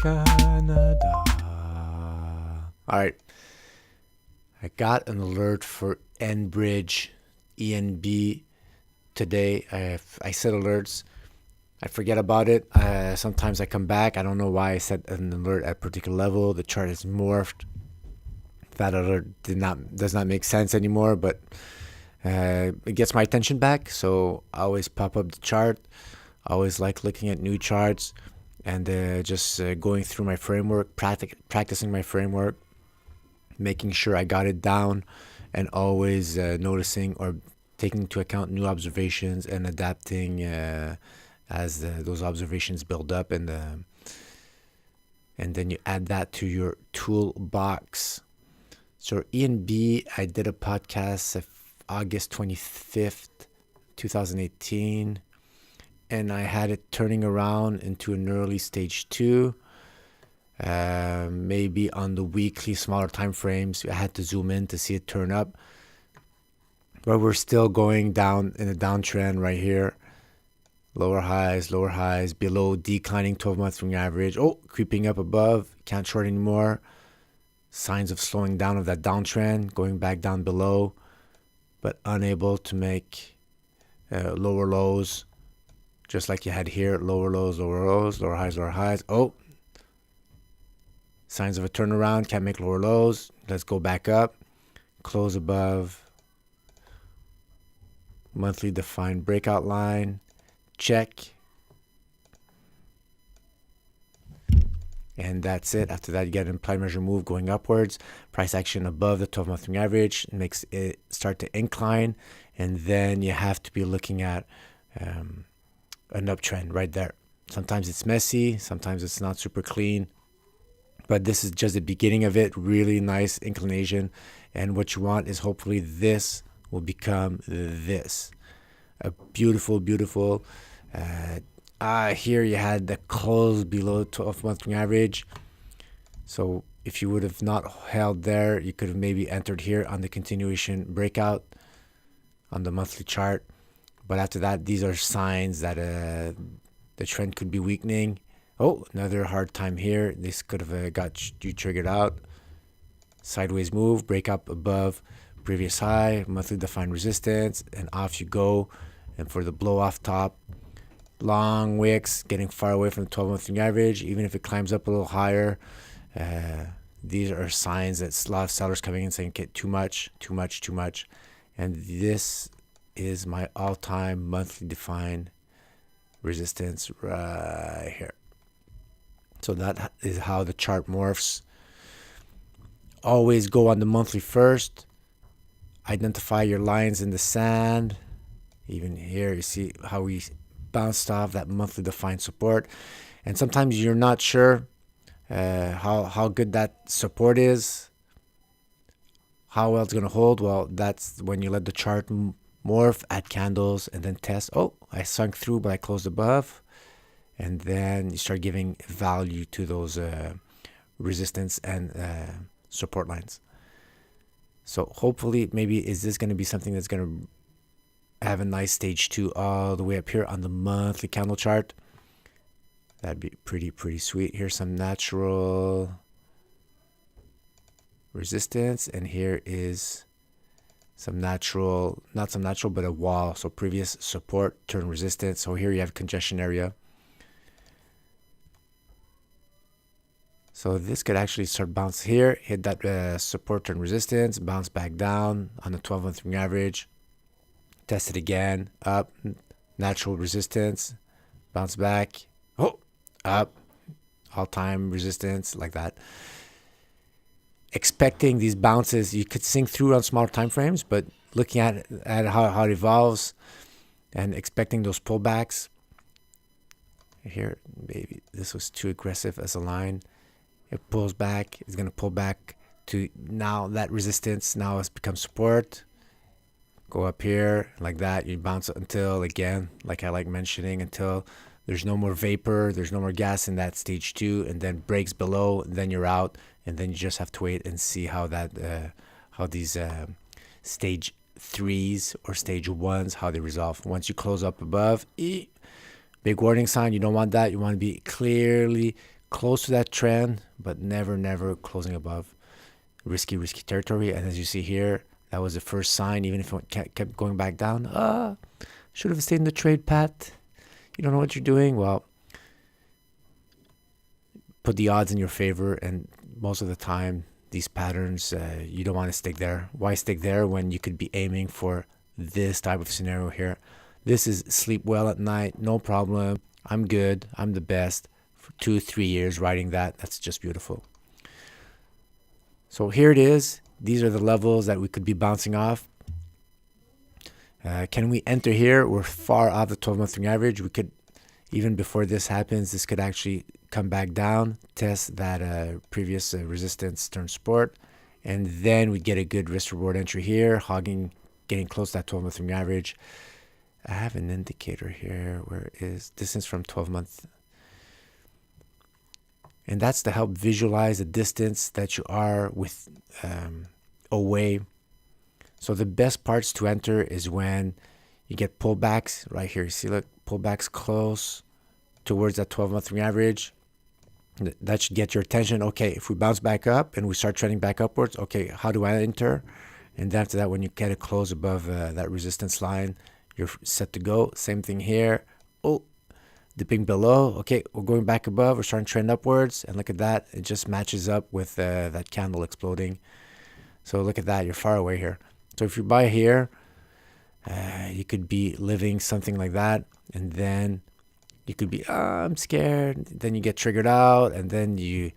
Canada. All right. I got an alert for Enbridge, ENB today. I set alerts. I forget about it. Sometimes I come back. I don't know why I set an alert at a particular level. The chart has morphed. That alert does not make sense anymore, but it gets my attention back. So I always pop up the chart. I always like looking at new charts and just going through my framework, practicing my framework, making sure I got it down, and always noticing or taking into account new observations and adapting as those observations build up, and then you add that to your toolbox. So ENB, I did a podcast August 25th, 2018, and I had it turning around into an early stage 2. Maybe on the weekly smaller time frames, I had to zoom in to see it turn up, but we're still going down in a downtrend right here. Lower highs, below declining 12-month moving average. Oh, creeping up above, can't short anymore. Signs of slowing down of that downtrend, going back down below, but unable to make lower lows, just like you had here. Lower lows, lower highs. Oh, signs of a turnaround, can't make lower lows. Let's go back up, close above monthly defined breakout line, check, and that's it. After that, you get an implied measure move going upwards, price action above the 12-month moving average, makes it start to incline, and then you have to be looking at an uptrend right there. Sometimes it's messy, sometimes it's not super clean, but this is just the beginning of it. Really nice inclination, and what you want is hopefully this will become this. A beautiful here you had the close below 12-month average. So if you would have not held there, you could have maybe entered here on the continuation breakout on the monthly chart. But after that, these are signs that the trend could be weakening. Oh, another hard time here. This could have got you triggered out. Sideways move, break up above previous high, monthly defined resistance, and off you go. And for the blow off top, long wicks, getting far away from the 12-month average. Even if it climbs up a little higher, these are signs that a lot of sellers coming in saying, "Get too much." And this is my all-time monthly defined resistance right here. So that is how the chart morphs. Always go on the monthly first. Identify your lines in the sand. Even here, you see how we bounced off that monthly defined support. And sometimes you're not sure how good that support is, how well it's going to hold. Well, that's when you let the chart morph, add candles, and then test. Oh, I sunk through, but I closed above. And then you start giving value to those resistance and support lines. So hopefully, maybe is this going to be something that's going to have a nice stage 2 all the way up here on the monthly candle chart. That'd be pretty sweet. Here's some natural resistance, and here is some natural, not some natural, but a wall. So previous support turn resistance. So here you have congestion area. So this could actually start bounce here, hit that support turn resistance, bounce back down on the 12-month moving average, test it again, up, natural resistance, bounce back, oh, up, all-time resistance, like that. Expecting these bounces, you could sink through on smaller time frames, but looking at how it evolves and expecting those pullbacks. Here, maybe this was too aggressive as a line. It pulls back. It's going to pull back to now that resistance now has become support. Go up here like that. You bounce until, again, like I like mentioning, until there's no more vapor, there's no more gas in that stage 2, and then breaks below, and then you're out, and then you just have to wait and see how that how these stage 3s or stage 1s, how they resolve. Once you close up above, big warning sign. You don't want that. You want to be clearly close to that trend, but never closing above. Risky territory. And as you see here, that was the first sign. Even if it kept going back down, should have stayed in the trade, Pat. You don't know what you're doing. Well, put the odds in your favor, and most of the time, these patterns, you don't want to stick there. Why stick there when you could be aiming for this type of scenario here? This is sleep well at night, no problem. I'm good. I'm the best. For 2-3 years riding that. That's just beautiful. So here it is. These are the levels that we could be bouncing off. Can we enter here? We're far off the 12-month moving average. We could, even before this happens, this could actually come back down, test that previous resistance turn support, and then we get a good risk reward entry here, hogging, getting close to that 12-month moving average. I have an indicator here. Where is distance from 12-month? And that's to help visualize the distance that you are with away. So the best parts to enter is when you get pullbacks right here. You see, look, pullbacks close towards that 12-month moving average. That should get your attention. Okay, if we bounce back up and we start trending back upwards, okay, how do I enter? And then after that, when you get a close above that resistance line, you're set to go. Same thing here. Oh, dipping below. Okay, we're going back above. We're starting to trend upwards. And look at that. It just matches up with that candle exploding. So look at that. You're far away here. So if you buy here, you could be living something like that. And then you could be, I'm scared. Then you get triggered out. And then you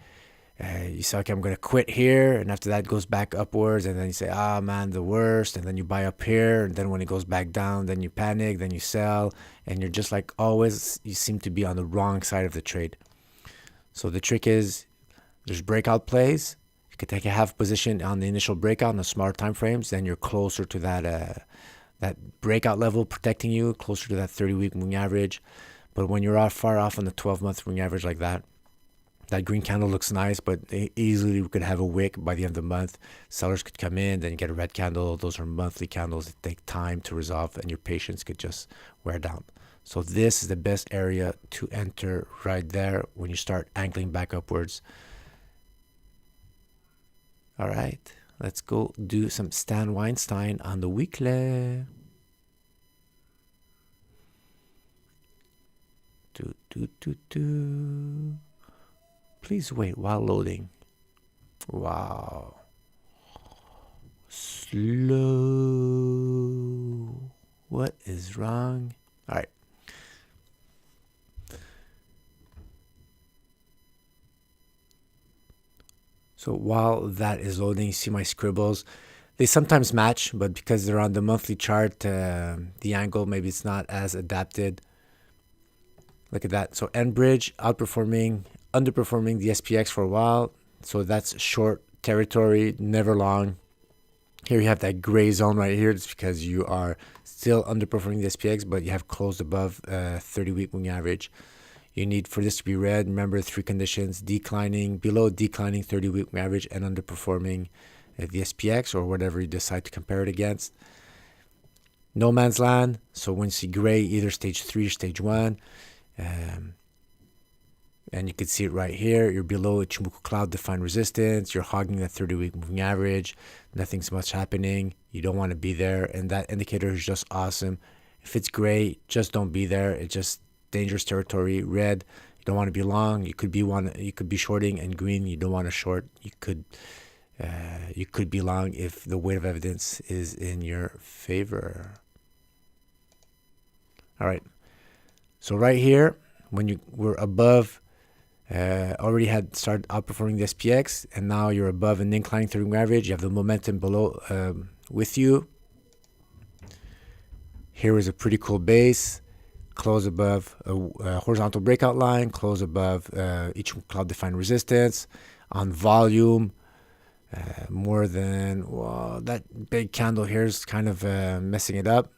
say, okay, I'm going to quit here. And after that, it goes back upwards. And then you say, man, the worst. And then you buy up here. And then when it goes back down, then you panic. Then you sell. And you're just like always, you seem to be on the wrong side of the trade. So the trick is there's breakout plays. You could take a half position on the initial breakout in the smaller time frames. Then you're closer to that breakout level protecting you, closer to that 30-week moving average. But when you're far off on the 12-month moving average like that, that green candle looks nice, but easily we could have a wick by the end of the month. Sellers could come in, then you get a red candle. Those are monthly candles that take time to resolve, and your patience could just wear down. So this is the best area to enter right there when you start angling back upwards. All right, let's go do some Stan Weinstein on the weekly. Please wait while loading. Wow. Slow. What is wrong? All right. So while that is loading, you see my scribbles. They sometimes match, but because they're on the monthly chart, the angle, maybe it's not as adapted. Look at that. So Enbridge underperforming the SPX for a while. So that's short territory, never long. Here you have that gray zone right here. It's because you are still underperforming the SPX, but you have closed above 30-week moving average. You need for this to be red. Remember 3 conditions: below declining 30-week moving average, and underperforming the SPX or whatever you decide to compare it against. No man's land. So when you see gray, either stage 3 or stage 1. And you can see it right here. You're below a Ichimoku cloud defined resistance. You're hogging that 30-week moving average. Nothing's much happening. You don't want to be there. And that indicator is just awesome. If it's gray, just don't be there. It's just dangerous territory. Red, you don't want to be long. You could be shorting. And green, you don't want to short. You could be long if the weight of evidence is in your favor. All right. So right here, when you were above, already had started outperforming the SPX, and now you're above an inclining 30-week average. You have the momentum below with you. Here is a pretty cool base. Close above a horizontal breakout line. Close above each cloud defined resistance. On volume, more than that big candle here is kind of messing it up.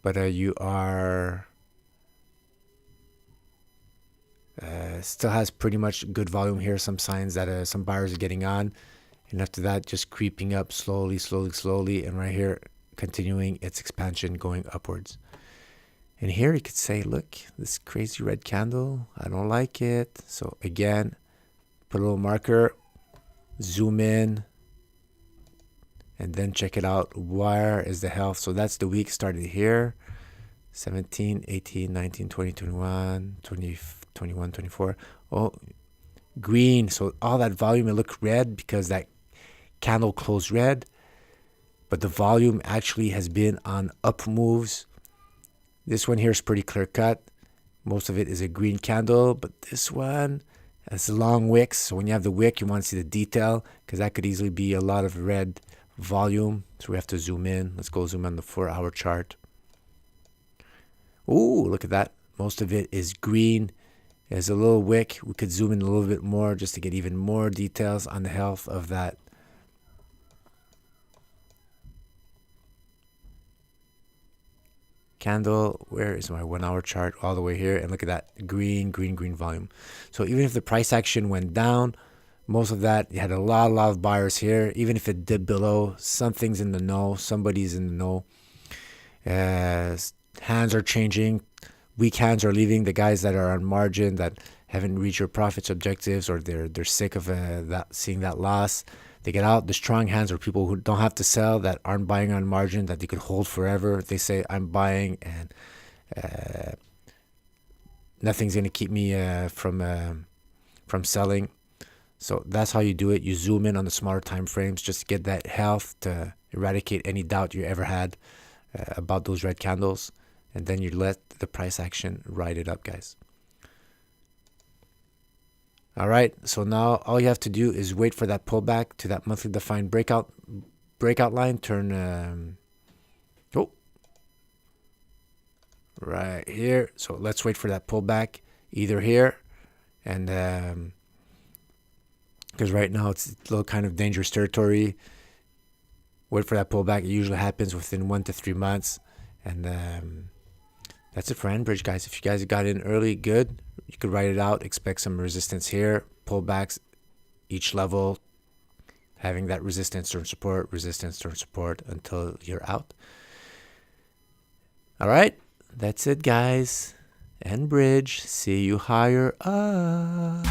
But you are. Still has pretty much good volume here. Some signs that some buyers are getting on. And after that, just creeping up slowly. And right here, continuing its expansion going upwards. And here you could say, look, this crazy red candle, I don't like it. So again, put a little marker, zoom in, and then check it out. Where is the health? So that's the week started here. 17, 18, 19, 20, 21, 20, 21, 24. Oh, green. So all that volume, it looked red because that candle closed red. But the volume actually has been on up moves. This one here is pretty clear cut. Most of it is a green candle, but this one has long wicks. So when you have the wick, you want to see the detail because that could easily be a lot of red volume. So we have to zoom in. Let's go zoom on the 4-hour chart. Ooh, look at that. Most of it is green. There's a little wick. We could zoom in a little bit more just to get even more details on the health of that. Candle, where is my 1-hour chart? All the way here, and look at that green volume. So even if the price action went down, most of that, you had a lot of buyers here. Even if it dipped below, something's in the know, somebody's in the know. Hands are changing, weak hands are leaving. The guys that are on margin that haven't reached your profits objectives, or they're sick of seeing that loss, they get out. The strong hands are people who don't have to sell, that aren't buying on margin, that they could hold forever. They say, I'm buying and nothing's going to keep me from selling. So that's how you do it. You zoom in on the smaller time frames just to get that health, to eradicate any doubt you ever had about those red candles. And then you let the price action ride it up, guys. All right, so now all you have to do is wait for that pullback to that monthly defined breakout line. Turn right here. So let's wait for that pullback either here, and because right now it's a little kind of dangerous territory. Wait for that pullback. It usually happens within 1 to 3 months, and that's it for Enbridge, guys. If you guys got in early, good. You could write it out. Expect some resistance here. Pullbacks, each level having that resistance turn support until you're out. All right, that's it, guys. Enbridge, see you higher up.